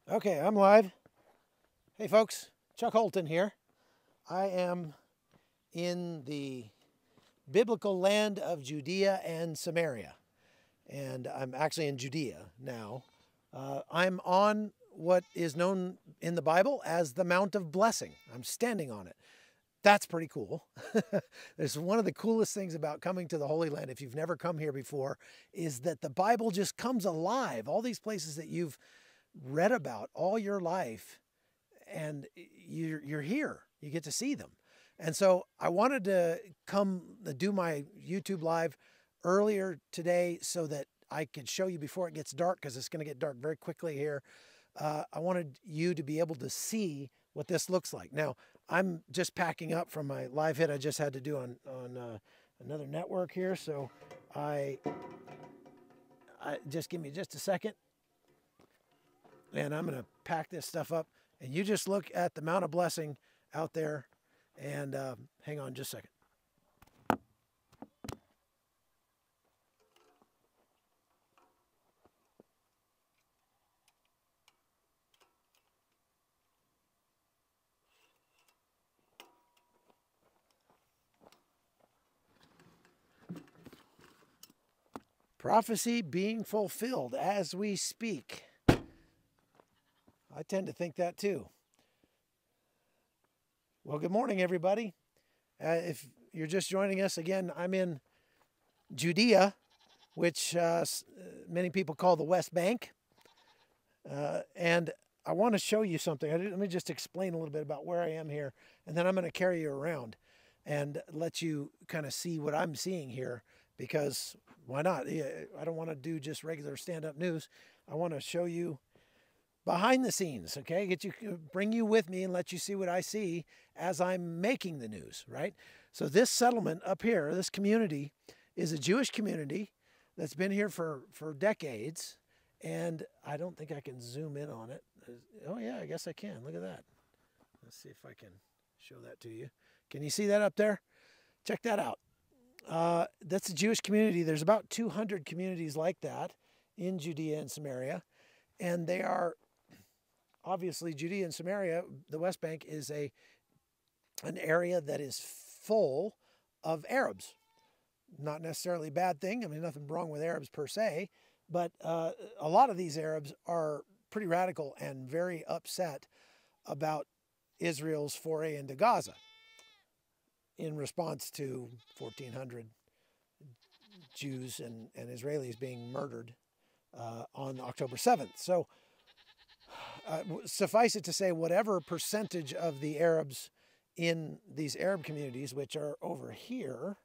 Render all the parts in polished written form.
Okay, I'm live. Hey folks, Chuck Holton here. I am in the biblical land of Judea and Samaria. And I'm actually in Judea now. I'm on what is known in the Bible as the Mount of Blessing. I'm standing on it. That's pretty cool. It's one of the coolest things about coming to the Holy Land, if you've never come here before, is that the Bible just comes alive. All these places that you've read about all your life, and you're here. You get to see them. And so I wanted to come do my YouTube live earlier today so that I could show you before it gets dark, because it's going to get dark very quickly here. I wanted you to be able to see what this looks like. Now, I'm just packing up from my live hit I just had to do on another network here. So I just give me just a second, and I'm going to pack this stuff up. And you just look at the Mount of Blessing out there, and hang on just a second. Prophecy being fulfilled as we speak. I tend to think that too. Well, good morning, everybody. If you're just joining us, again, I'm in Judea, which many people call the West Bank. And I want to show you something. Let me just explain a little bit about where I am here, and then I'm going to carry you around and let you kind of see what I'm seeing here, because why not? I don't want to do just regular stand-up news. I want to show you behind the scenes, okay? Bring you with me and let you see what I see as I'm making the news, right? So this settlement up here, this community, is a Jewish community that's been here for decades. And I don't think I can zoom in on it. Oh yeah, I guess I can. Look at that. Let's see if I can show that to you. Can you see that up there? Check that out. That's a Jewish community. There's about 200 communities like that in Judea and Samaria. And they are, obviously, Judea and Samaria, the West Bank, is an area that is full of Arabs. Not necessarily a bad thing. I mean, nothing wrong with Arabs per se. But a lot of these Arabs are pretty radical and very upset about Israel's foray into Gaza in response to 1,400 Jews and Israelis being murdered on October 7th. So suffice it to say, whatever percentage of the Arabs in these Arab communities, which are over here,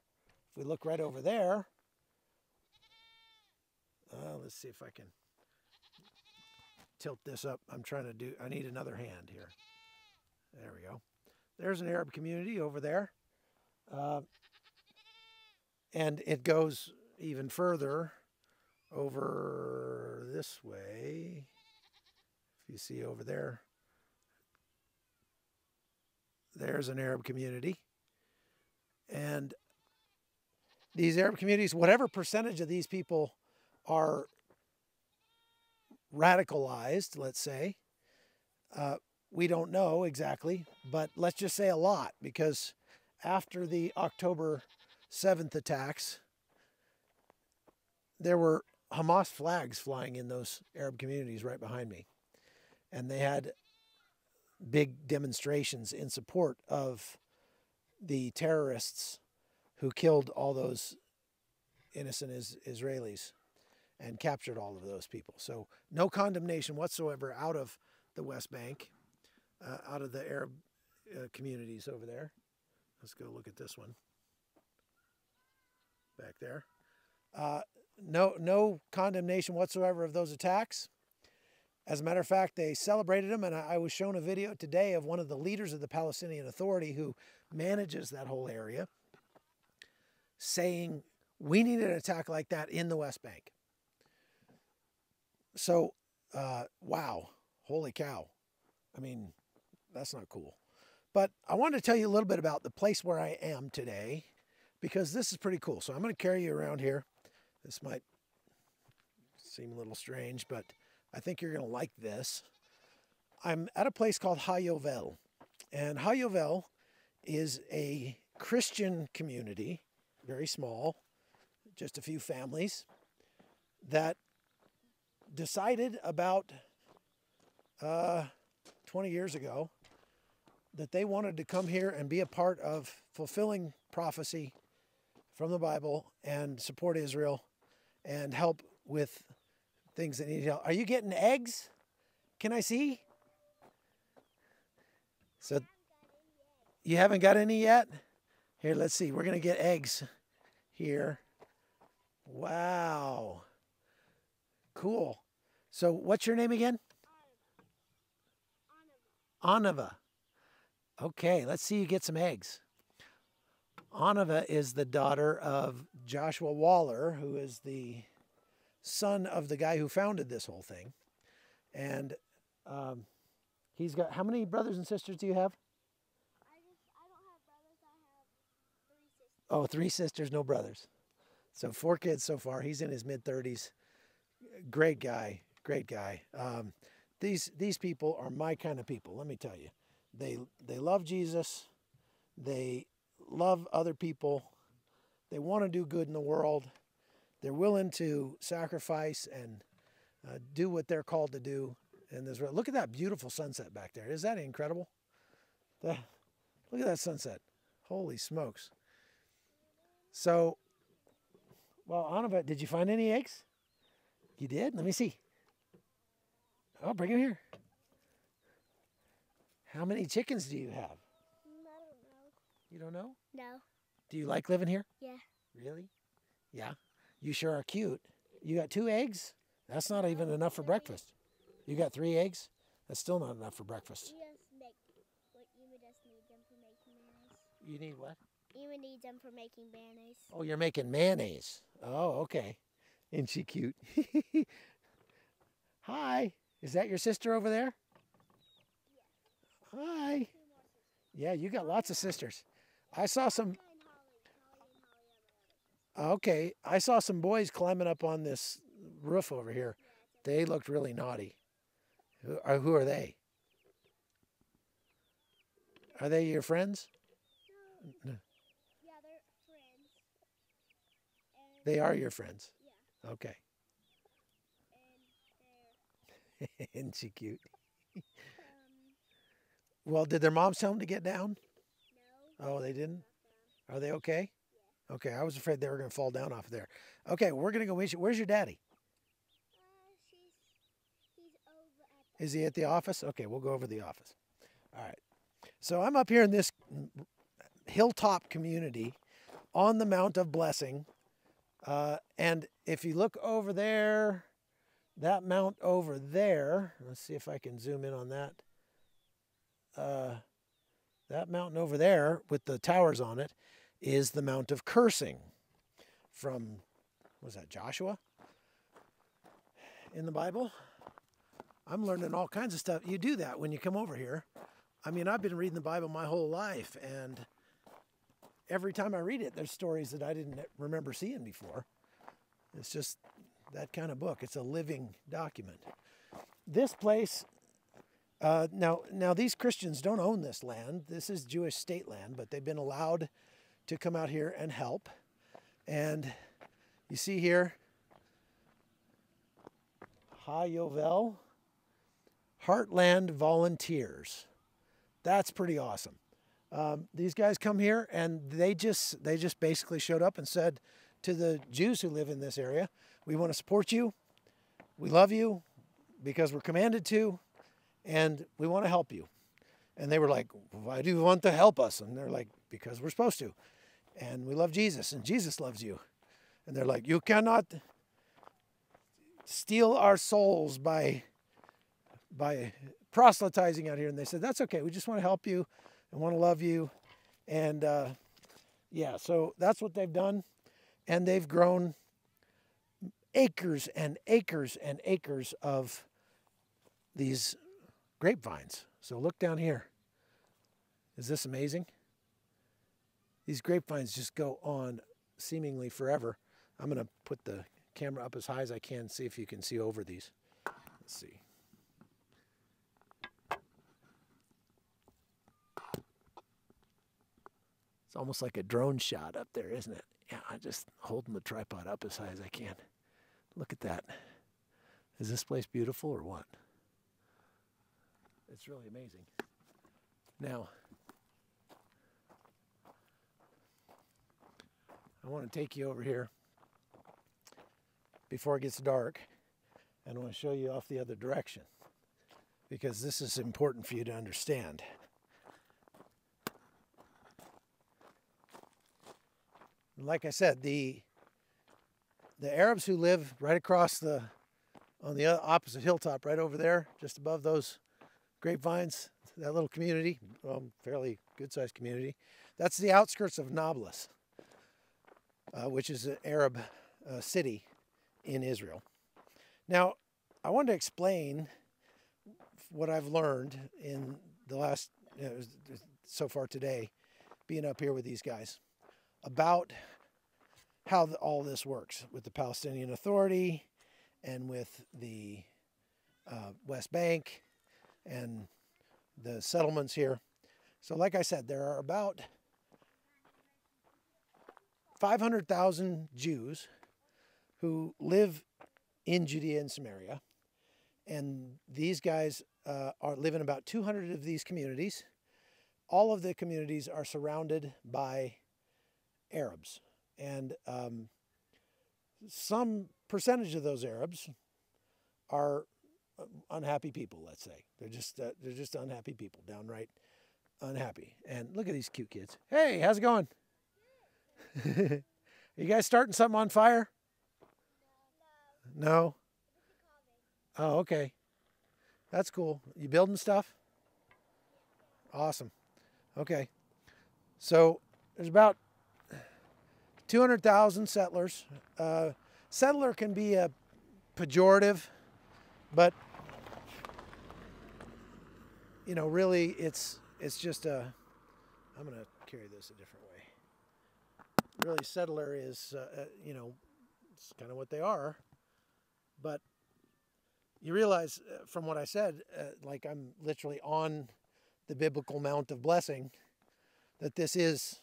if we look right over there, let's see if I can tilt this up. I need another hand here. There we go. There's an Arab community over there. And it goes even further over this way. If you see over there, there's an Arab community. And these Arab communities, whatever percentage of these people are radicalized, let's say. We don't know exactly, but let's just say a lot, because after the October 7th attacks, there were Hamas flags flying in those Arab communities right behind me. And they had big demonstrations in support of the terrorists who killed all those innocent Israelis and captured all of those people. So no condemnation whatsoever out of the West Bank, out of the Arab communities over there. Let's go look at this one back there. No condemnation whatsoever of those attacks. As a matter of fact, they celebrated them, and I was shown a video today of one of the leaders of the Palestinian Authority who manages that whole area saying, we need an attack like that in the West Bank. So, wow, holy cow. I mean, that's not cool. But I wanted to tell you a little bit about the place where I am today, because this is pretty cool. So I'm going to carry you around here. This might seem a little strange, but I think you're going to like this. I'm at a place called Hayovel. And Hayovel is a Christian community, very small, just a few families, that decided about 20 years ago that they wanted to come here and be a part of fulfilling prophecy from the Bible and support Israel and help with things that need help. Are you getting eggs? Can I see? So you haven't got any yet? Here, let's see. We're going to get eggs here. Wow. Cool. So what's your name again? Anava. Okay, let's see you get some eggs. Anava is the daughter of Joshua Waller, who is the son of the guy who founded this whole thing. And he's got, how many brothers and sisters do you have? I don't have brothers. I have 3 sisters. Oh, 3 sisters, no brothers. So 4 kids so far. He's in his mid-30s. Great guy, great guy. These people are my kind of people, let me tell you. They love Jesus. They love other people. They want to do good in the world. They're willing to sacrifice and do what they're called to do in this world. Look at that beautiful sunset back there. Is that incredible? Look at that sunset. Holy smokes. So, well, Anava, did you find any eggs? You did? Let me see. Oh, bring them here. How many chickens do you have? I don't know. You don't know? No. Do you like living here? Yeah. Really? Yeah. You sure are cute. You got 2 eggs? That's not even enough for breakfast. You got 3 eggs? That's still not enough for breakfast. You just need them for making mayonnaise. You need what? You need them for making mayonnaise. Oh, you're making mayonnaise. Oh, okay. Isn't she cute? Hi. Is that your sister over there? Yeah. Hi. Yeah, you got lots of sisters. I saw some. Okay, I saw some boys climbing up on this roof over here. They looked really naughty. Who are they? Are they your friends? No. Yeah, they're friends. And They are your friends. yeah. Okay. And they're Isn't she cute? Well, did their moms tell them to get down? no. Oh, they didn't? Are they okay? Okay, I was afraid they were going to fall down off there. Okay, we're going to go meet you. Where's your daddy? He's over at Is he at the office? Okay, we'll go over to the office. All right. So I'm up here in this hilltop community on the Mount of Blessing. And if you look over there, that mount over there, let's see if I can zoom in on that. That mountain over there with the towers on it is the Mount of Cursing from, was that Joshua in the Bible? I'm learning all kinds of stuff. You do that when you come over here. I mean, I've been reading the Bible my whole life, and every time I read it, there's stories that I didn't remember seeing before. It's just that kind of book. It's a living document. This place, now these Christians don't own this land. This is Jewish state land, but they've been allowed to come out here and help. And you see here, Hayovel, Heartland Volunteers. That's pretty awesome. These guys come here and they just basically showed up and said to the Jews who live in this area, we want to support you. We love you because we're commanded to, and we want to help you. And they were like, why do you want to help us? And they're like, because we're supposed to. And we love Jesus, and Jesus loves you. And they're like, you cannot steal our souls by proselytizing out here. And they said, that's okay. We just want to help you and want to love you. And yeah, so that's what they've done. And they've grown acres and acres and acres of these grapevines. So look down here. Is this amazing? These grapevines just go on seemingly forever. I'm going to put the camera up as high as I can, see if you can see over these. Let's see. It's almost like a drone shot up there, isn't it? Yeah, I'm just holding the tripod up as high as I can. Look at that. Is this place beautiful or what? It's really amazing. Now, I want to take you over here before it gets dark, and I want to show you off the other direction because this is important for you to understand. Like I said, the Arabs who live right across on the opposite hilltop right over there, just above those grapevines, that little community, fairly good-sized community, that's the outskirts of Nablus, which is an Arab city in Israel. Now, I wanted to explain what I've learned in the last, so far today, being up here with these guys, about how all this works with the Palestinian Authority and with the West Bank and the settlements here. So like I said, there are about 500,000 Jews who live in Judea and Samaria. And these guys live in about 200 of these communities. All of the communities are surrounded by Arabs. And some percentage of those Arabs are unhappy people, let's say. They're just unhappy people, downright unhappy. And look at these cute kids. Hey, how's it going? You guys starting something on fire? No? Oh, okay. That's cool. You building stuff? Awesome. Okay. So there's about 200,000 settlers. Settler can be a pejorative, but really it's just I'm going to carry this a different way. Really, settler is, it's kind of what they are. But you realize from what I said, like I'm literally on the biblical Mount of Blessing, that this is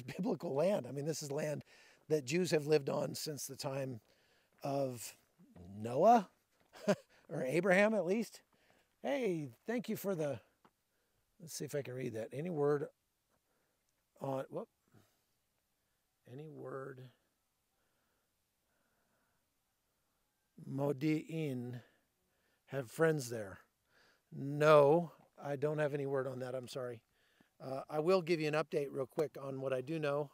biblical land. I mean, this is land that Jews have lived on since the time of Noah or Abraham, at least. Hey, thank you for let's see if I can read that. Any word Modi'in, have friends there. No, I don't have any word on that. I'm sorry. I will give you an update real quick on what I do know.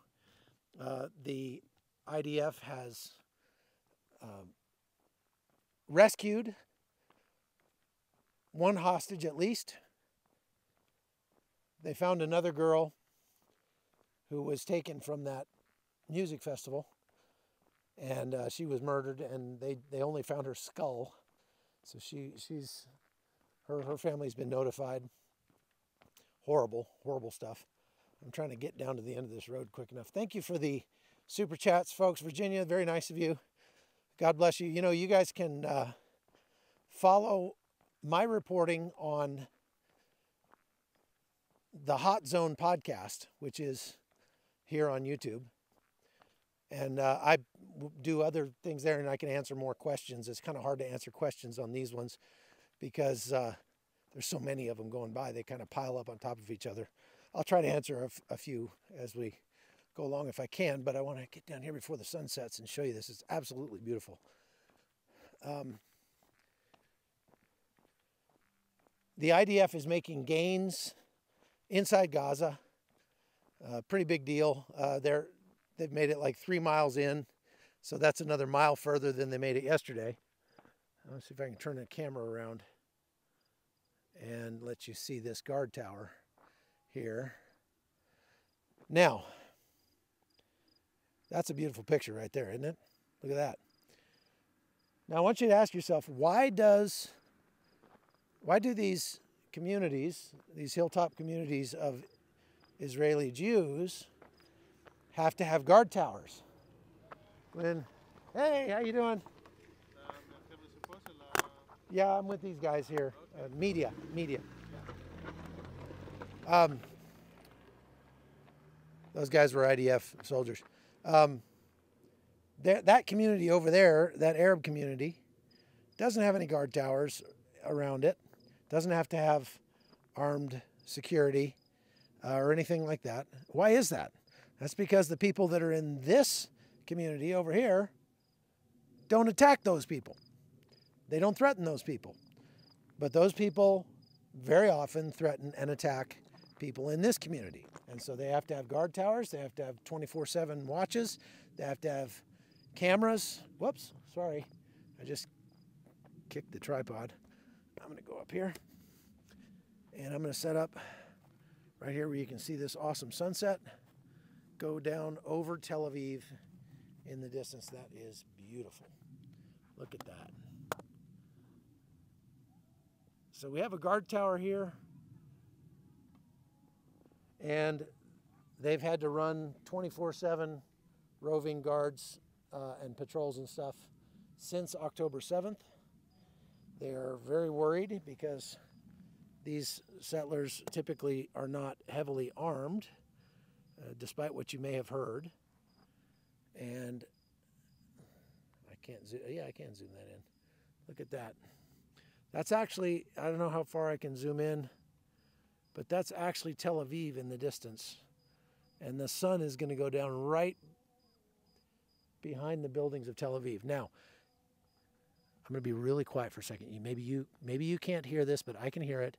The IDF has rescued one hostage at least. They found another girl who was taken from that music festival, and she was murdered, and they only found her skull. So her family's been notified. Horrible, horrible stuff. I'm trying to get down to the end of this road quick enough. Thank you for the super chats, folks. Virginia, very nice of you. God bless you. You guys can follow my reporting on the Hot Zone podcast, which is here on YouTube. And I do other things there, and I can answer more questions. It's kind of hard to answer questions on these ones because there's so many of them going by. They kind of pile up on top of each other. I'll try to answer a few as we go along if I can, but I want to get down here before the sun sets and show you this. It's absolutely beautiful. The IDF is making gains inside Gaza. Pretty big deal. They've made it like 3 miles in, so that's another mile further than they made it yesterday. Let's see if I can turn the camera around and let you see this guard tower here. Now, that's a beautiful picture right there, isn't it? Look at that. Now, I want you to ask yourself, why do these communities, these hilltop communities of Israeli Jews, have to have guard towers? Glenn, hey, how you doing? Yeah, I'm with these guys here. Media. Those guys were IDF soldiers. That community over there, that Arab community, doesn't have any guard towers around it. Doesn't have to have armed security or anything like that. Why is that? That's because the people that are in this community over here don't attack those people. They don't threaten those people. But those people very often threaten and attack people in this community. And so they have to have guard towers. They have to have 24/7 watches. They have to have cameras. Whoops, sorry. I just kicked the tripod. I'm going to go up here. And I'm going to set up right here where you can see this awesome sunset go down over Tel Aviv in the distance. That is beautiful. Look at that. So we have a guard tower here, and they've had to run 24/7 roving guards and patrols and stuff since October 7th. They are very worried because these settlers typically are not heavily armed, despite what you may have heard. And I can't zoom, yeah, I can zoom that in. Look at that. That's actually, I don't know how far I can zoom in, but that's actually Tel Aviv in the distance. And the sun is going to go down right behind the buildings of Tel Aviv. Now, I'm going to be really quiet for a second. Maybe you can't hear this, but I can hear it.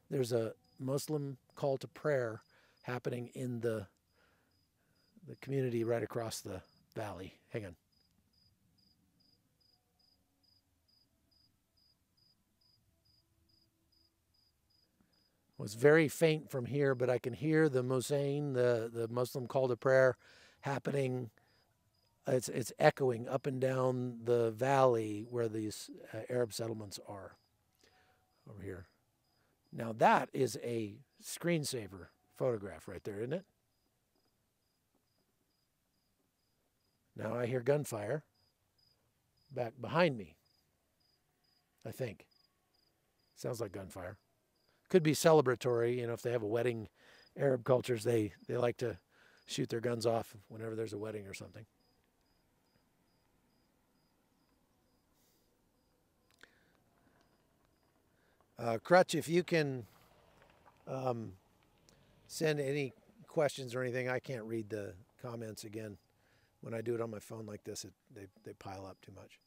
There's a Muslim call to prayer happening in the community right across the valley. Hang on. It was very faint from here, but I can hear the muezzin, the Muslim call to prayer, happening. It's echoing up and down the valley where these Arab settlements are over here. Now that is a screensaver photograph right there, isn't it? Now I hear gunfire back behind me, I think. Sounds like gunfire. Could be celebratory, you know, if they have a wedding. Arab cultures, they like to shoot their guns off whenever there's a wedding or something. Crutch, if you can send any questions or anything, I can't read the comments again. When I do it on my phone like this, they pile up too much.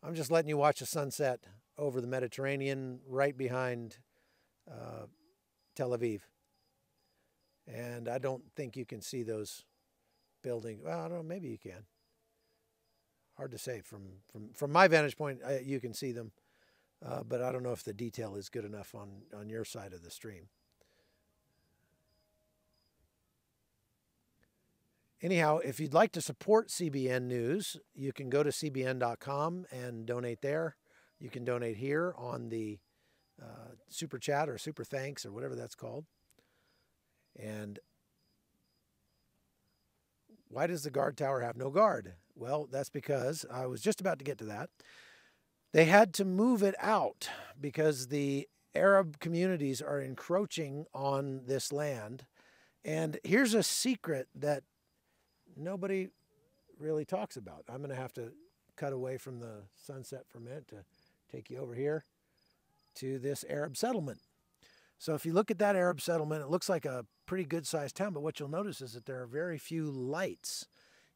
I'm just letting you watch the sunset over the Mediterranean right behind Tel Aviv. And I don't think you can see those buildings. Well, I don't know, maybe you can. Hard to say. From my vantage point, you can see them. But I don't know if the detail is good enough on your side of the stream. Anyhow, if you'd like to support CBN News, you can go to cbn.com and donate there. You can donate here on the Super Chat or Super Thanks or whatever that's called. And why does the guard tower have no guard? Well, that's because I was just about to get to that. They had to move it out because the Arab communities are encroaching on this land. And here's a secret that nobody really talks about. I'm going to have to cut away from the sunset for a minute to take you over here to this Arab settlement. So if you look at that Arab settlement, it looks like a pretty good-sized town, but what you'll notice is that there are very few lights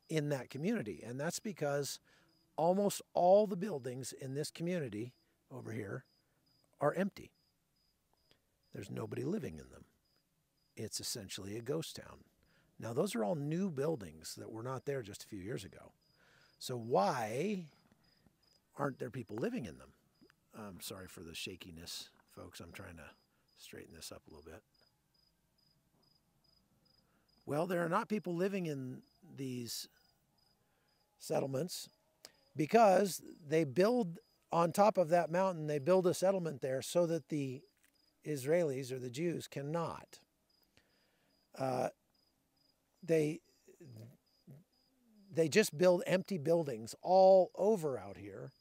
in that community, and that's because almost all the buildings in this community over here are empty. There's nobody living in them. It's essentially a ghost town. Now, those are all new buildings that were not there just a few years ago. So why aren't there people living in them? I'm sorry for the shakiness, folks. I'm trying to straighten this up a little bit. Well, there are not people living in these settlements because they build on top of that mountain, they build a settlement there so that the Israelis or the Jews cannot. They just build empty buildings all over out here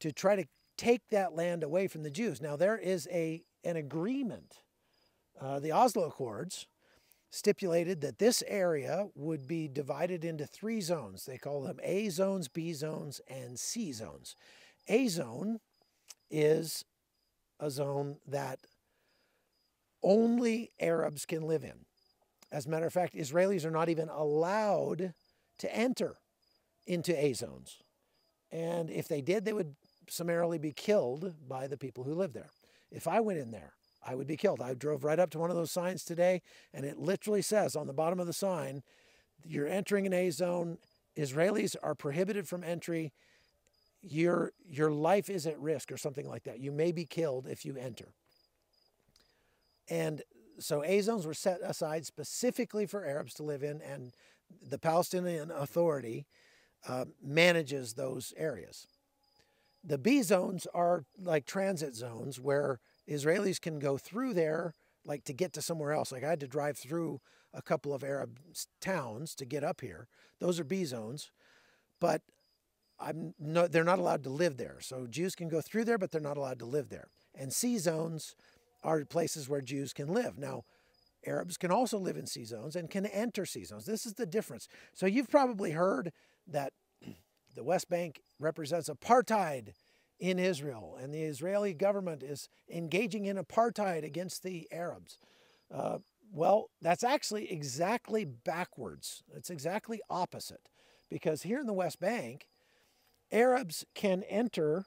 to try to take that land away from the Jews. Now, there is an agreement, the Oslo Accords stipulated that this area would be divided into 3 zones. They call them A zones, B zones, and C zones. A zone is a zone that only Arabs can live in. As a matter of fact, Israelis are not even allowed to enter into A zones. And if they did, they would summarily be killed by the people who live there. If I went in there, I would be killed. I drove right up to one of those signs today, and it literally says on the bottom of the sign, you're entering an A zone. Israelis are prohibited from entry. Your life is at risk, or something like that. You may be killed if you enter. And so A zones were set aside specifically for Arabs to live in, and the Palestinian Authority manages those areas. The B zones are like transit zones where Israelis can go through there, like to get to somewhere else. Like I had to drive through a couple of Arab towns to get up here. Those are B zones, but they're not allowed to live there. So Jews can go through there, but they're not allowed to live there. And C zones are places where Jews can live. Now, Arabs can also live in C zones and can enter C zones. This is the difference. So you've probably heard that the West Bank represents apartheid in Israel, and the Israeli government is engaging in apartheid against the Arabs. Well, that's actually exactly backwards. It's exactly opposite, because here in the West Bank, Arabs can enter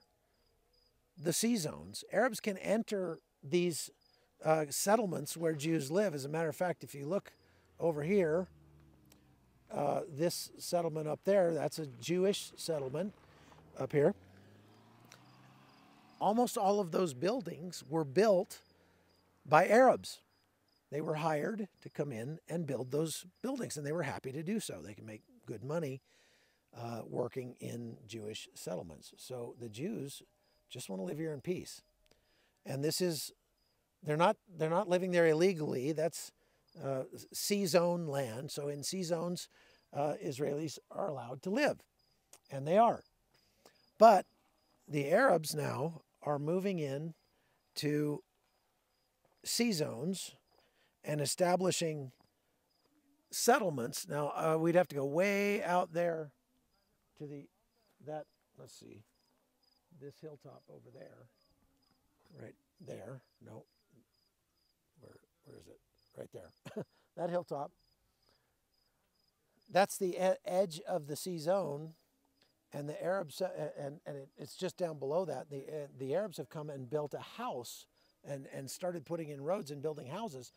the C zones. Arabs can enter these settlements where Jews live. As a matter of fact, if you look over here, this settlement up there, that's a Jewish settlement up here. Almost all of those buildings were built by Arabs. They were hired to come in and build those buildings, and they were happy to do so. They can make good money working in Jewish settlements. So the Jews just want to live here in peace. And this is, they're not living there illegally. That's C zone land. So in C zones, Israelis are allowed to live, and they are. But the Arabs now are moving in to C zones and establishing settlements. Now, we'd have to go way out there to let's see, this hilltop over there, right there. No, where is it? Right there. That hilltop. That's the edge of the C zone, and the Arabs, it's just down below that. The Arabs have come and built a house and started putting in roads and building houses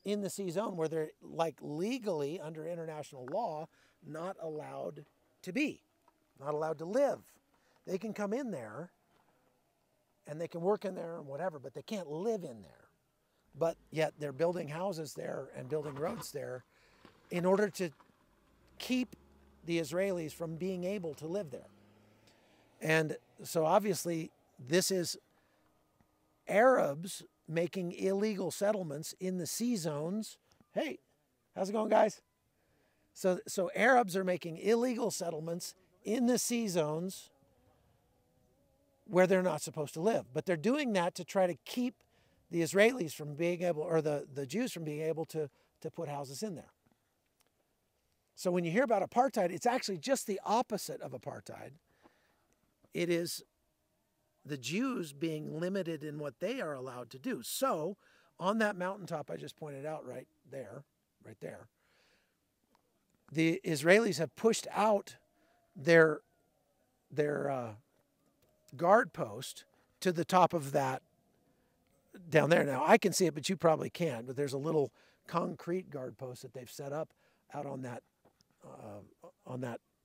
in the C zone where they're, like, legally under international law not allowed to be, not allowed to live. They can come in there and they can work in there and whatever, but they can't live in there. But yet they're building houses there and building roads there in order to keep the Israelis from being able to live there. And so obviously this is Arabs making illegal settlements in the C zones. Hey, how's it going, guys? So Arabs are making illegal settlements in the C zones where they're not supposed to live. But they're doing that to try to keep the Israelis from being able, or the Jews from being able to put houses in there. So when you hear about apartheid, it's actually just the opposite of apartheid. It is the Jews being limited in what they are allowed to do. So on that mountaintop I just pointed out right there, the Israelis have pushed out their guard post to the top of that down there. Now I can see it, but you probably can't. But there's a little concrete guard post that they've set up out on that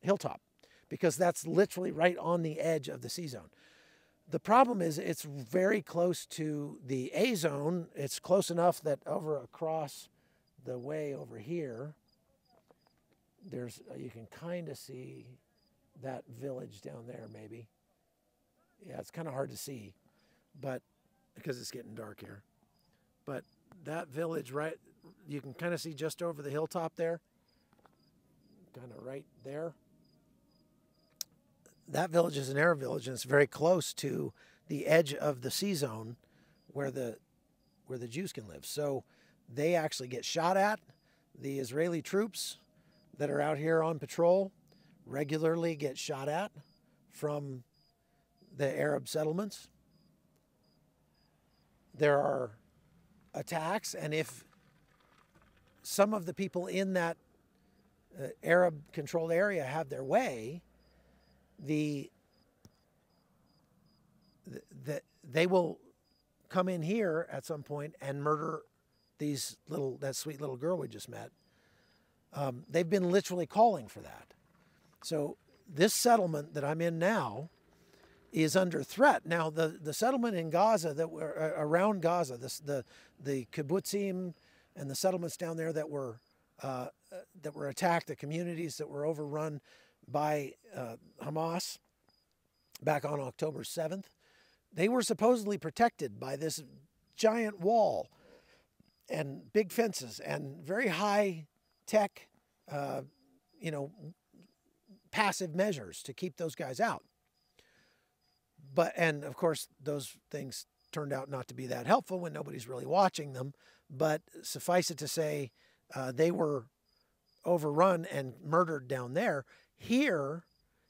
hilltop, because that's literally right on the edge of the C zone. The problem is it's very close to the A zone. It's close enough that over across the way over here, you can kind of see that village down there maybe. Yeah, it's kind of hard to see, but because it's getting dark here. But that village, right, you can kind of see just over the hilltop there, kind of right there. That village is an Arab village, and it's very close to the edge of the C zone where the Jews can live. So they actually get shot at. The Israeli troops that are out here on patrol regularly get shot at from the Arab settlements. There are attacks, and if some of the people in that Arab-controlled area have their way, they will come in here at some point and murder that sweet little girl we just met. They've been literally calling for that. So this settlement that I'm in now is under threat. Now the settlement in Gaza that were around Gaza, the kibbutzim and the settlements down there that were attacked, the communities that were overrun by Hamas back on October 7th, they were supposedly protected by this giant wall and big fences and very high tech, passive measures to keep those guys out. And of course, those things turned out not to be that helpful when nobody's really watching them. But suffice it to say, they were overrun and murdered down there. Here,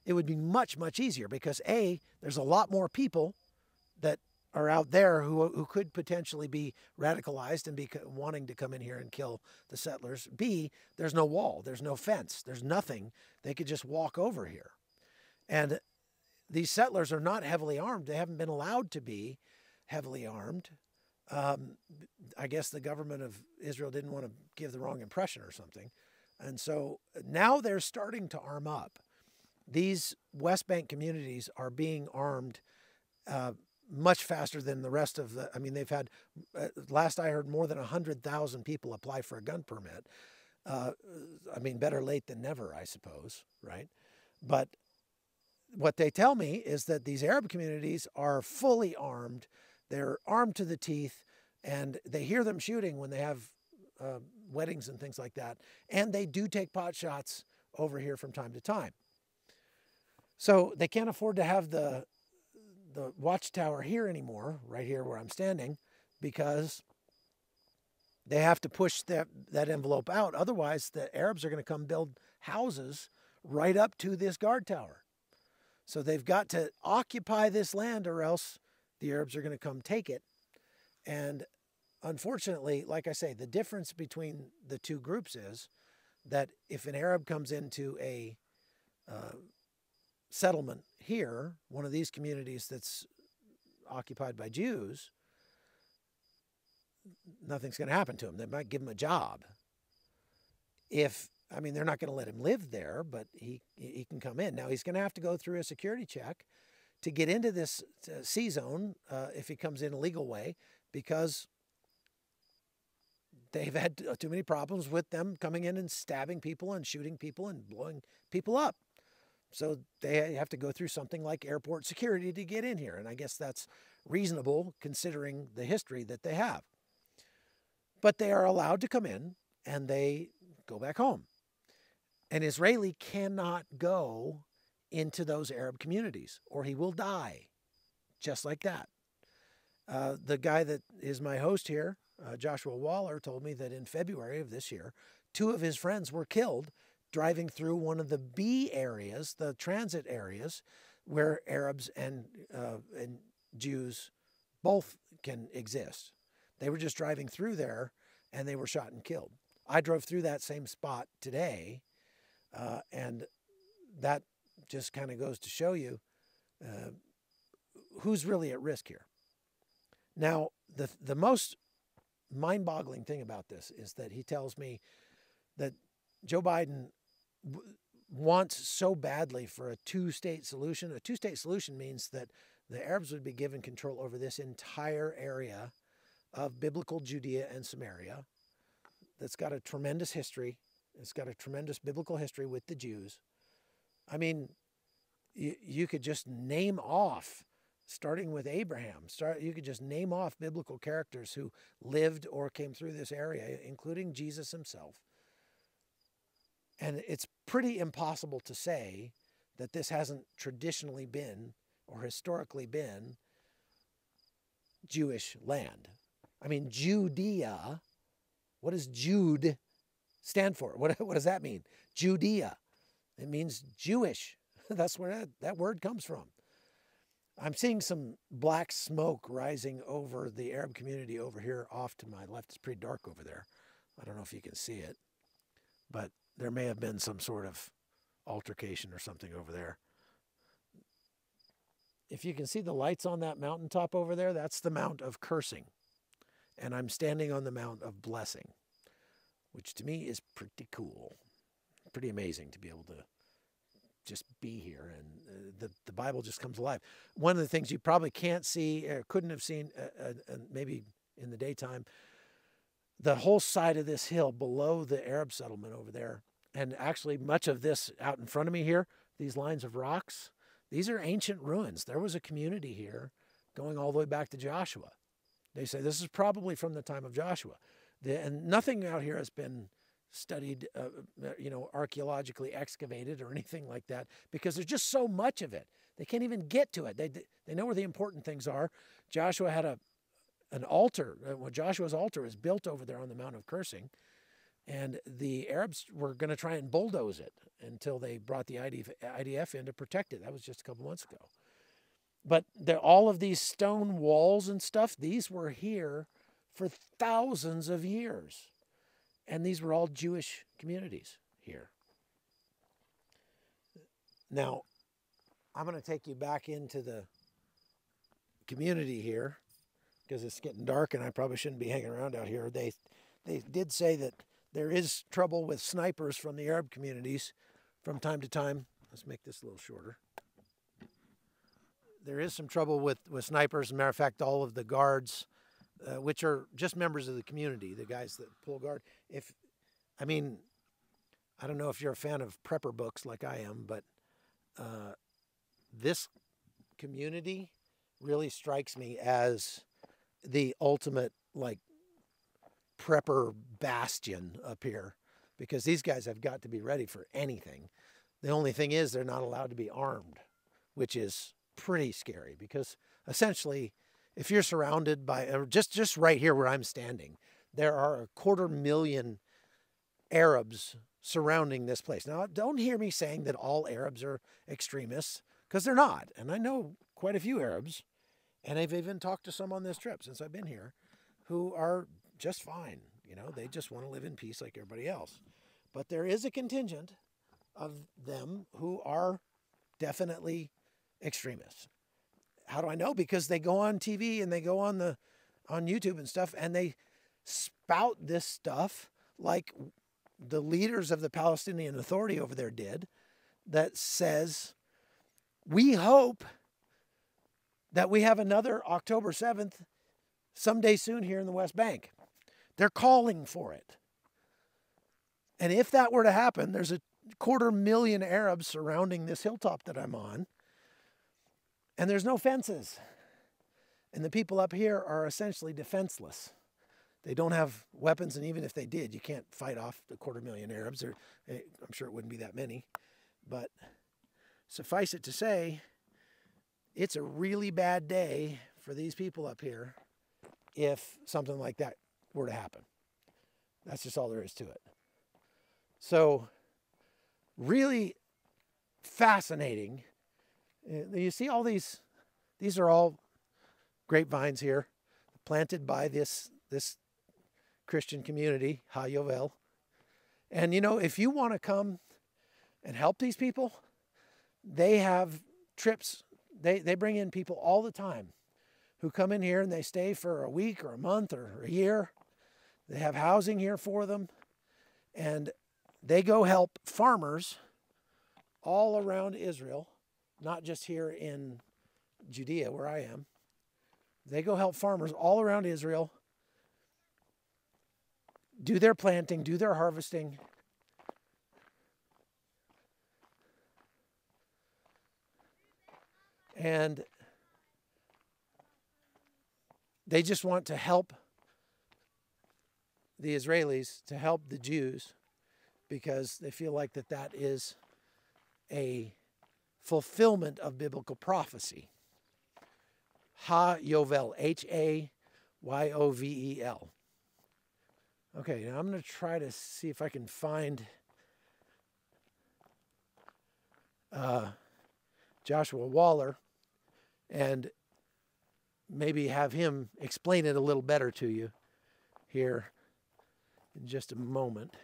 it would be much, much easier because A, there's a lot more people that are out there who could potentially be radicalized and be wanting to come in here and kill the settlers. B, there's no wall, there's no fence, there's nothing. They could just walk over here. And these settlers are not heavily armed. They haven't been allowed to be heavily armed. I guess the government of Israel didn't want to give the wrong impression or something. And so now they're starting to arm up. These West Bank communities are being armed much faster than the rest of the, they've had, last I heard, more than 100,000 people apply for a gun permit. Better late than never, I suppose, right? But what they tell me is that these Arab communities are fully armed. They're armed to the teeth, and they hear them shooting when they have weddings and things like that. And they do take pot shots over here from time to time. So they can't afford to have the watchtower here anymore, right here where I'm standing, because they have to push that envelope out. Otherwise, the Arabs are going to come build houses right up to this guard tower. So they've got to occupy this land or else the Arabs are going to come take it. And unfortunately, like I say, the difference between the two groups is that if an Arab comes into a settlement here, one of these communities that's occupied by Jews, nothing's going to happen to him. They might give him a job. They're not going to let him live there, but he can come in. Now, he's going to have to go through a security check to get into this C-zone if he comes in a legal way, because they've had too many problems with them coming in and stabbing people and shooting people and blowing people up. So they have to go through something like airport security to get in here. And I guess that's reasonable considering the history that they have. But they are allowed to come in and they go back home. An Israeli cannot go into those Arab communities or he will die, just like that. The guy that is my host here, Joshua Waller, told me that in February of this year, 2 of his friends were killed driving through one of the B areas, the transit areas, where Arabs and Jews both can exist. They were just driving through there and they were shot and killed. I drove through that same spot today, and that just kind of goes to show you who's really at risk here. Now, the most mind-boggling thing about this is that he tells me that Joe Biden wants so badly for a two-state solution. A two-state solution means that the Arabs would be given control over this entire area of biblical Judea and Samaria that's got a tremendous history. It's got a tremendous biblical history with the Jews. You could just name off, starting with Abraham, you could just name off biblical characters who lived or came through this area, including Jesus himself. And it's pretty impossible to say that this hasn't traditionally been or historically been Jewish land. Judea, what does Jude stand for? What does that mean? Judea. It means Jewish. That's where that word comes from. I'm seeing some black smoke rising over the Arab community over here off to my left. It's pretty dark over there. I don't know if you can see it, but there may have been some sort of altercation or something over there. If you can see the lights on that mountaintop over there, that's the Mount of Cursing. And I'm standing on the Mount of Blessing, which to me is pretty cool. Pretty amazing to be able to just be here, and the Bible just comes alive. One of the things you probably can't see or couldn't have seen maybe in the daytime, the whole side of this hill below the Arab settlement over there, and actually much of this out in front of me here, these lines of rocks, these are ancient ruins. There was a community here going all the way back to Joshua. They say this is probably from the time of Joshua. And nothing out here has been studied, archaeologically excavated or anything like that, because there's just so much of it. They can't even get to it. They know where the important things are. Joshua had an altar. Joshua's altar is built over there on the Mount of Cursing, and the Arabs were going to try and bulldoze it until they brought the IDF in to protect it. That was just a couple months ago. But all of these stone walls and stuff, these were here for thousands of years. And these were all Jewish communities here. Now, I'm going to take you back into the community here because it's getting dark and I probably shouldn't be hanging around out here. They did say that there is trouble with snipers from the Arab communities from time to time. Let's make this a little shorter. There is some trouble with snipers. As a matter of fact, all of the guards, which are just members of the community, the guys that pull guard. I don't know if you're a fan of prepper books like I am, but this community really strikes me as the ultimate prepper bastion up here, because these guys have got to be ready for anything. The only thing is they're not allowed to be armed, which is pretty scary, because essentially if you're surrounded by, just right here where I'm standing, there are 250,000 Arabs surrounding this place. Now, don't hear me saying that all Arabs are extremists, because they're not. And I know quite a few Arabs, and I've even talked to some on this trip since I've been here, who are just fine. They just want to live in peace like everybody else. But there is a contingent of them who are definitely extremists. How do I know? Because they go on TV and they go on YouTube and stuff, and they spout this stuff like the leaders of the Palestinian Authority over there did, that says, we hope that we have another October 7th someday soon here in the West Bank. They're calling for it. And if that were to happen, there's a 250,000 Arabs surrounding this hilltop that I'm on, and there's no fences. And the people up here are essentially defenseless. They don't have weapons, and even if they did, you can't fight off the 250,000 Arabs. I'm sure it wouldn't be that many. But suffice it to say, it's a really bad day for these people up here if something like that were to happen. That's just all there is to it. So, really fascinating. You see all these are all grapevines here, planted by this Christian community, Ha Yovel. And if you want to come and help these people, they have trips. They bring in people all the time who come in here and they stay for a week or a month or a year. They have housing here for them, and they go help farmers all around Israel, not just here in Judea where I am. They go help farmers all around Israel do their planting, do their harvesting. And they just want to help the Israelis, to help the Jews, because they feel like that is a fulfillment of biblical prophecy. Ha Yovel, Hayyovel. Okay, now I'm going to try to see if I can find Joshua Waller and maybe have him explain it a little better to you here in just a moment.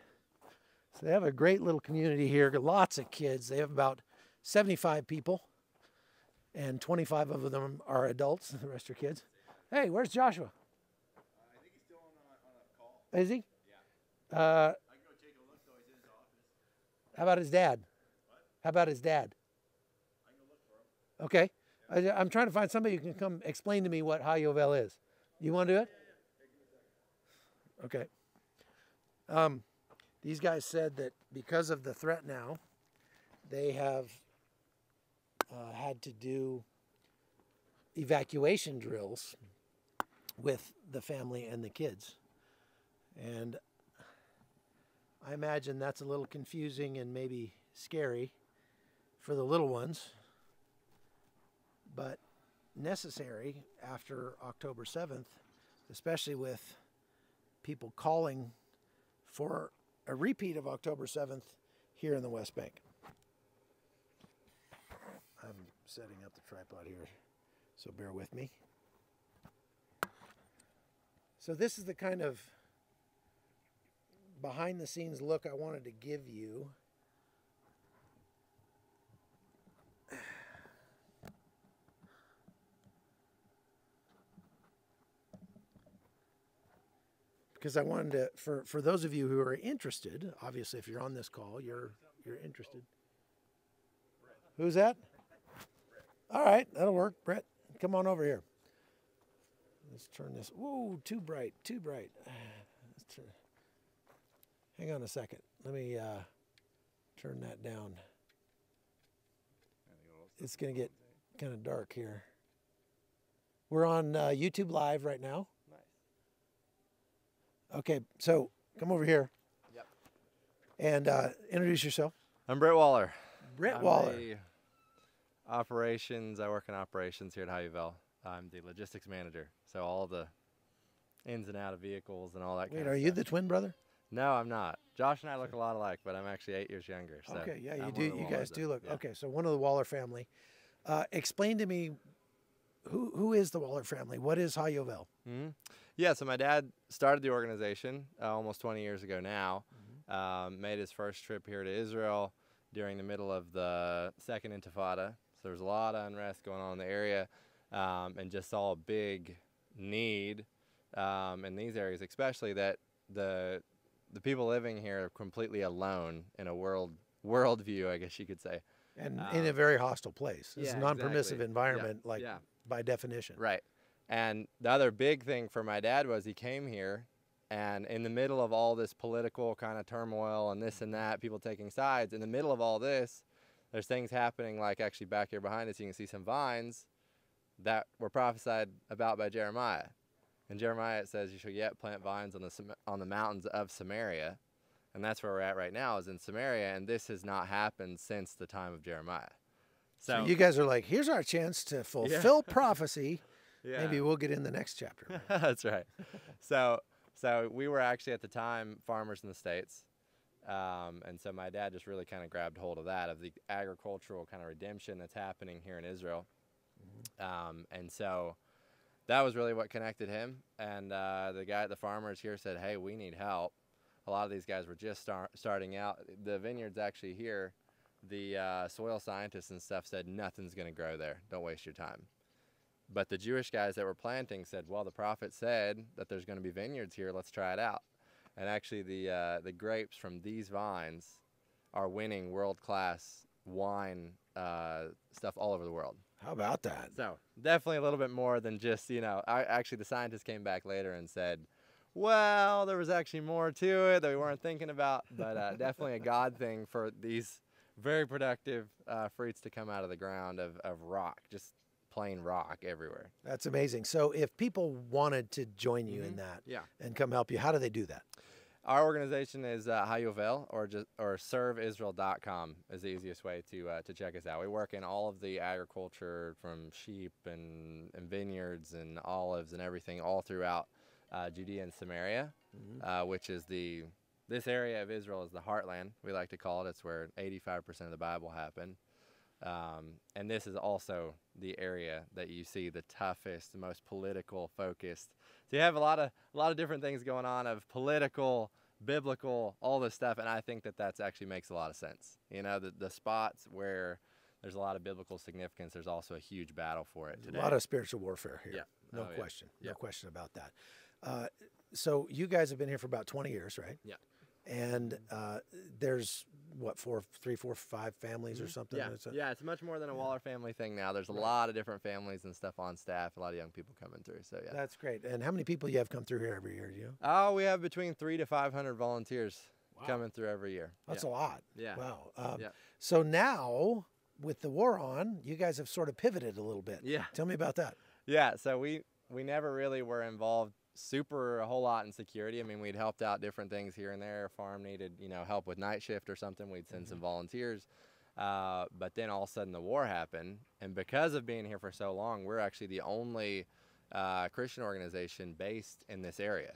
So they have a great little community here, lots of kids. They have about 75 people, and 25 of them are adults, the rest are kids. Hey, where's Joshua? I think he's still on a call. Is he? Yeah. Uh, I can go take a look, though. He's in his office. how about his dad? What? How about his dad? I can go look for him. Okay. I'm trying to find somebody who can come explain to me what Hayovel is. You want to do it? Yeah. Give me a second. Okay. These guys said that because of the threat now, they have had to do evacuation drills with the family and the kids. And I imagine that's a little confusing and maybe scary for the little ones, but necessary after October 7th, especially with people calling for a repeat of October 7th here in the West Bank. I'm setting up the tripod here, so bear with me. So this is the kind of behind the scenes look I wanted to give you. Because I wanted to, for those of you who are interested, obviously if you're on this call, you're interested. Who's that? All right, that'll work. Brett, come on over here. Let's turn this. Whoa, too bright, too bright. Hang on a second. Let me turn that down. It's going to get kind of dark here. We're on YouTube Live right now. Okay, so come over here. Yep. And introduce yourself. I'm Britt Waller. Britt I'm Waller. the operations. I work in operations here at Hayovel. I'm the logistics manager, so all the ins and out of vehicles and all that. Wait, are you the twin brother? No, I'm not. Josh and I look a lot alike, but I'm actually 8 years younger. So okay, yeah, you I'm do. one of the You guys Wallers do then. look. Yeah. Okay, so one of the Waller family. Explain to me, who is the Waller family? What is Hayovel? Mm-hmm. Yeah, so my dad started the organization almost 20 years ago now. Made his first trip here to Israel during the middle of the Second Intifada. So there was a lot of unrest going on in the area, and just saw a big need in these areas, especially that the people living here are completely alone in a worldview, I guess you could say. And in a very hostile place. It's yeah, a non-permissive exactly. environment, Yeah, like yeah. by definition. Right. And the other big thing for my dad was he came here, and in the middle of all this political kind of turmoil and this and that, people taking sides, in the middle of all this, there's things happening, like actually back here behind us, you can see some vines that were prophesied about by Jeremiah. In Jeremiah, it says, you shall yet plant vines on the mountains of Samaria. And that's where we're at right now, is in Samaria, and this has not happened since the time of Jeremiah. So you guys are like, here's our chance to fulfill prophecy. Yeah. Maybe we'll get in the next chapter. That's right. So we were actually at the time farmers in the States. And so my dad just really kind of grabbed hold of that, of the agricultural kind of redemption that's happening here in Israel. And so that was really what connected him. And the guy at the farmers here said, hey, we need help. A lot of these guys were just starting out. The vineyard's actually here. The soil scientists and stuff said nothing's going to grow there. Don't waste your time. But the Jewish guys that were planting said, well, the prophet said that there's going to be vineyards here. Let's try it out. And actually the grapes from these vines are winning world-class wine stuff all over the world. How about that? So definitely a little bit more than just, actually the scientists came back later and said, well, there was actually more to it that we weren't thinking about, but definitely a God thing for these very productive fruits to come out of the ground of rock, just plain rock everywhere. That's amazing. So if people wanted to join you in that and come help you, how do they do that? Our organization is Hayovel, or serveisrael.com is the easiest way to check us out. We work in all of the agriculture, from sheep and vineyards and olives and everything all throughout Judea and Samaria, which is this area of Israel is the heartland, we like to call it. It's where 85% of the Bible happened. And this is also the area that you see the toughest, the most political focused. So you have a lot of different things going on of political, biblical, all this stuff. And I think that that's actually makes a lot of sense. You know, the spots where there's a lot of biblical significance, there's also a huge battle for it today. A lot of spiritual warfare here. Yeah. No Oh, question. Yeah. No question about that. So you guys have been here for about 20 years, right? Yeah. And there's what, 3, 4, 5 families or something? Yeah, yeah, it's much more than a Waller family thing now. There's a lot of different families and stuff on staff, a lot of young people coming through. So yeah, That's great. And how many people you have come through here every year? Do you know? oh, we have between 300 to 500 volunteers coming through every year. That's yeah. a lot. Yeah. Wow. Yeah. So now, with the war on, you guys have sort of pivoted a little bit. Yeah. Tell me about that. Yeah, so we never really were involved a whole lot in security. I mean, we'd helped out different things here and there. A farm needed, help with night shift or something, we'd send some volunteers. But then all of a sudden the war happened, and because of being here for so long, we're actually the only Christian organization based in this area.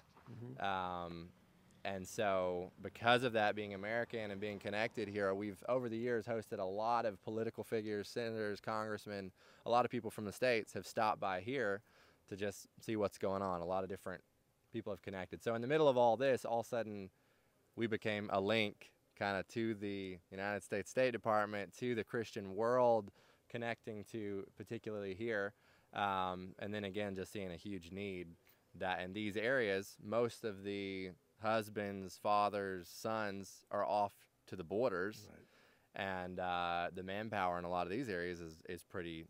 And so because of that, being American and being connected here, we've over the years hosted a lot of political figures, senators, congressmen, a lot of people from the States have stopped by here to just see what's going on. A lot of different people have connected. So in the middle of all this, all of a sudden we became a link kind of to the United States State Department, to the Christian world, connecting to particularly here. And then again, just seeing a huge need that in these areas, most of the husbands, fathers, sons are off to the borders. Right. And the manpower in a lot of these areas is pretty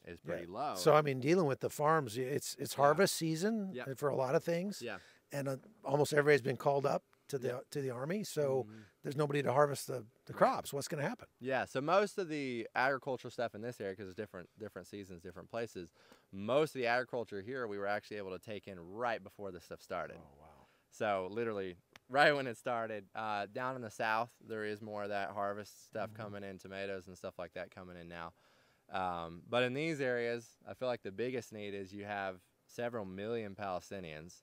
low. So I mean, dealing with the farms, it's harvest season for a lot of things. Yeah. And almost everybody's been called up to the army. So there's nobody to harvest the crops. What's going to happen? Yeah. So most of the agricultural stuff in this area, because it's different seasons, different places. Most of the agriculture here, we were actually able to take in right before this stuff started. Oh wow. So literally right when it started. Down in the south, there is more of that harvest stuff coming in, tomatoes and stuff like that coming in now. But in these areas, I feel like the biggest need is you have several million Palestinians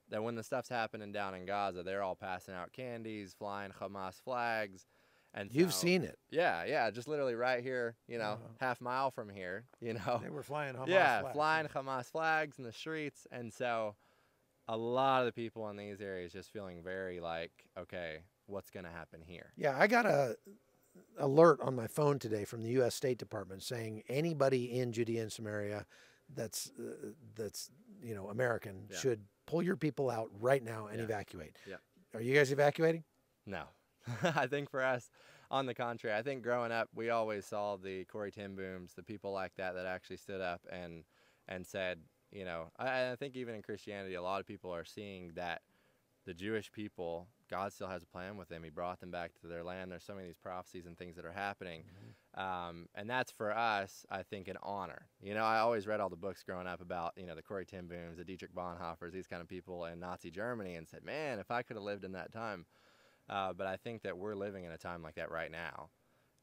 that when the stuff's happening down in Gaza, they're all passing out candies, flying Hamas flags. And You've seen it. Yeah, just literally right here, half mile from here, They were flying Hamas flags. flying Hamas flags in the streets. And so a lot of the people in these areas just feeling very like, okay, what's going to happen here? Yeah, I got a alert on my phone today from the U.S. State Department saying anybody in Judea and Samaria that's American should pull your people out right now and evacuate. Yeah. Are you guys evacuating? No. I think for us, on the contrary, I think growing up, we always saw the Corrie ten Booms, the people like that actually stood up and said, I think even in Christianity, a lot of people are seeing that the Jewish people, God still has a plan with them. He brought them back to their land. There's so many of these prophecies and things that are happening. And that's for us, I think, an honor. I always read all the books growing up about, the Corrie ten Booms, the Dietrich Bonhoeffers, these kind of people in Nazi Germany, and said, man, if I could have lived in that time. But I think that we're living in a time like that right now.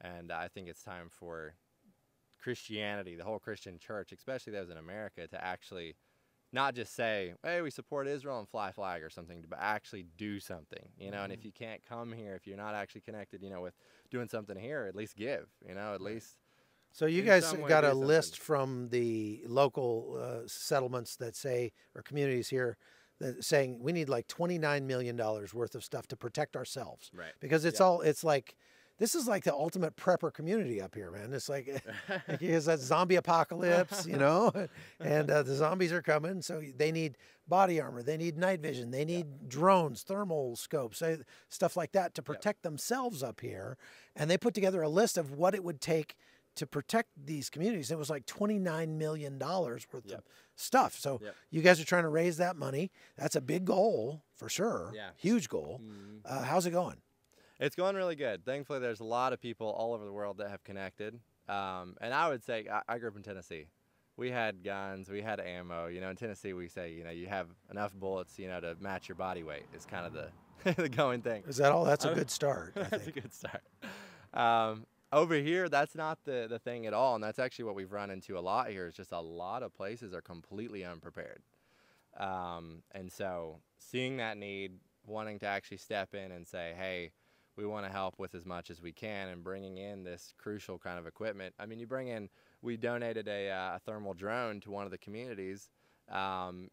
And I think it's time for Christianity, the whole Christian church, especially those in America, to actually not just say, hey, we support Israel and fly a flag or something, but actually do something, And if you can't come here, if you're not actually connected, with doing something here, at least give, at least. So you guys got a list from the local settlements that say, or communities here, that saying we need like $29 million worth of stuff to protect ourselves. Right. Because it's like, this is like the ultimate prepper community up here, man. It's like, because that zombie apocalypse, and the zombies are coming. So they need body armor. They need night vision. They need drones, thermal scopes, stuff like that to protect themselves up here. And they put together a list of what it would take to protect these communities. It was like $29 million worth of stuff. So you guys are trying to raise that money. That's a big goal for sure. Yeah. Huge goal. How's it going? It's going really good. Thankfully, there's a lot of people all over the world that have connected. And I would say, I grew up in Tennessee. We had guns, we had ammo. In Tennessee, we say, you have enough bullets, to match your body weight is kind of the going thing. Is that all? That's a good start, I think. That's a good start. Over here, that's not the thing at all. And that's actually what we've run into a lot here is just a lot of places are completely unprepared. And so seeing that need, wanting to actually step in and say, hey, we want to help with as much as we can, and bringing in this crucial kind of equipment. I mean, we donated a thermal drone to one of the communities, and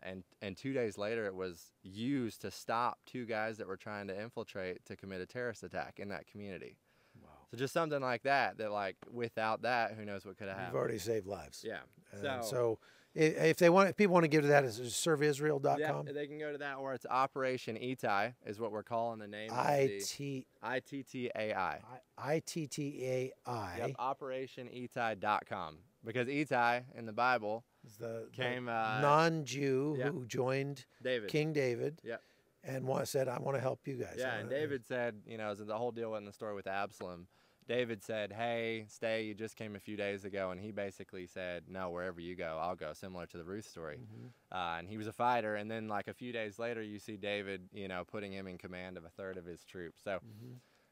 2 days later it was used to stop 2 guys that were trying to infiltrate to commit a terrorist attack in that community. Wow. So just something like that, like without that, who knows what could have happened. You've already saved lives. Yeah. So if people want to give to that, is serveisrael.com? Yeah, they can go to that, or it's Operation Itai is what we're calling the name. ITTAI. ITTAI. Yep, OperationItai.com. Because Itai in the Bible came non-Jew who joined David. King David. Yep. And said, I want to help you guys. Yeah, and David said, the whole deal in the story with Absalom. David said, hey, stay, you just came a few days ago. And he basically said, no, wherever you go, I'll go, similar to the Ruth story. And he was a fighter. And then like a few days later, you see David, putting him in command of a third of his troops. So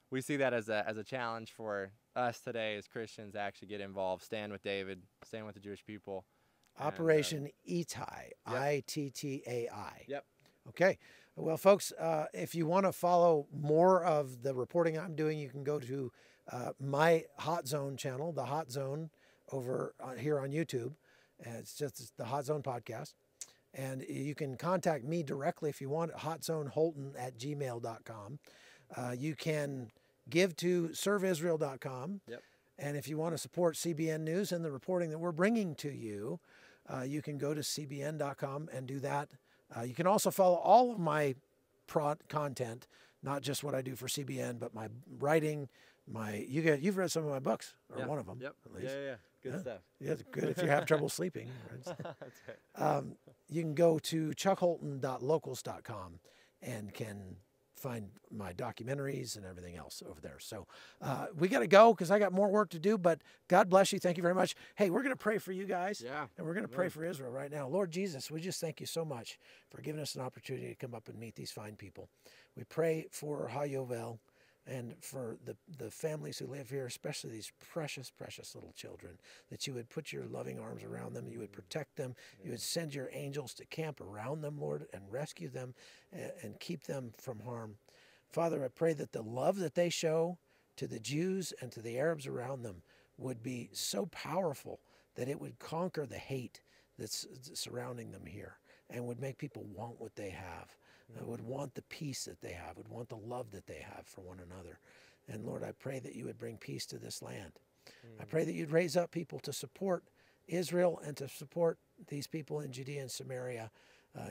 we see that as a challenge for us today as Christians to actually get involved, stand with David, stand with the Jewish people. Operation Itai, ITTAI. Yep. Okay. Well, folks, if you want to follow more of the reporting I'm doing, you can go to my Hot Zone channel, the Hot Zone, over here on YouTube. It's just the Hot Zone podcast. And you can contact me directly if you want, hotzonholton@gmail.com. You can give to serveisrael.com. Yep. And if you want to support CBN News and the reporting that we're bringing to you, you can go to cbn.com and do that. You can also follow all of my content, not just what I do for CBN, but my writing, you've read some of my books, or one of them, yep. at least. Yeah. Good stuff. Yeah, it's good if you have trouble sleeping. That's right. You can go to chuckholton.locals.com and can find my documentaries and everything else over there. So we got to go because I got more work to do, but God bless you. Thank you very much. Hey, we're going to pray for you guys. Yeah. And we're going to pray for Israel right now. Lord Jesus, we just thank you so much for giving us an opportunity to come up and meet these fine people. We pray for Hayovel and for the families who live here, especially these precious, precious little children, that you would put your loving arms around them, you would protect them, you would send your angels to camp around them, Lord, and rescue them and keep them from harm. Father, I pray that the love that they show to the Jews and to the Arabs around them would be so powerful that it would conquer the hate that's surrounding them here and would make people want what they have. Would want the peace that they have, would want the love that they have for one another. And Lord, I pray that you would bring peace to this land. I pray that you'd raise up people to support Israel and to support these people in Judea and Samaria,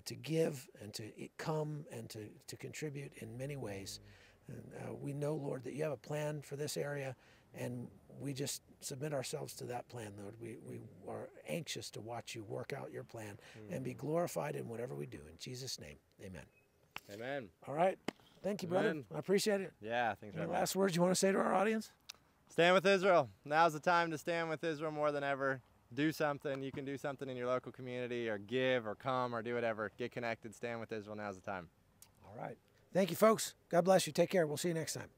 to give and to come and to contribute in many ways. And we know, Lord, that you have a plan for this area, and we just submit ourselves to that plan, Lord. We are anxious to watch you work out your plan and be glorified in whatever we do. In Jesus' name, amen. Amen. All right. Thank you, brother. I appreciate it. Yeah, thanks very Any much. last words you want to say to our audience? Stand with Israel. Now's the time to stand with Israel more than ever. Do something. You can do something in your local community, or give, or come, or do whatever. Get connected. Stand with Israel. Now's the time. All right. Thank you, folks. God bless you. Take care. We'll see you next time.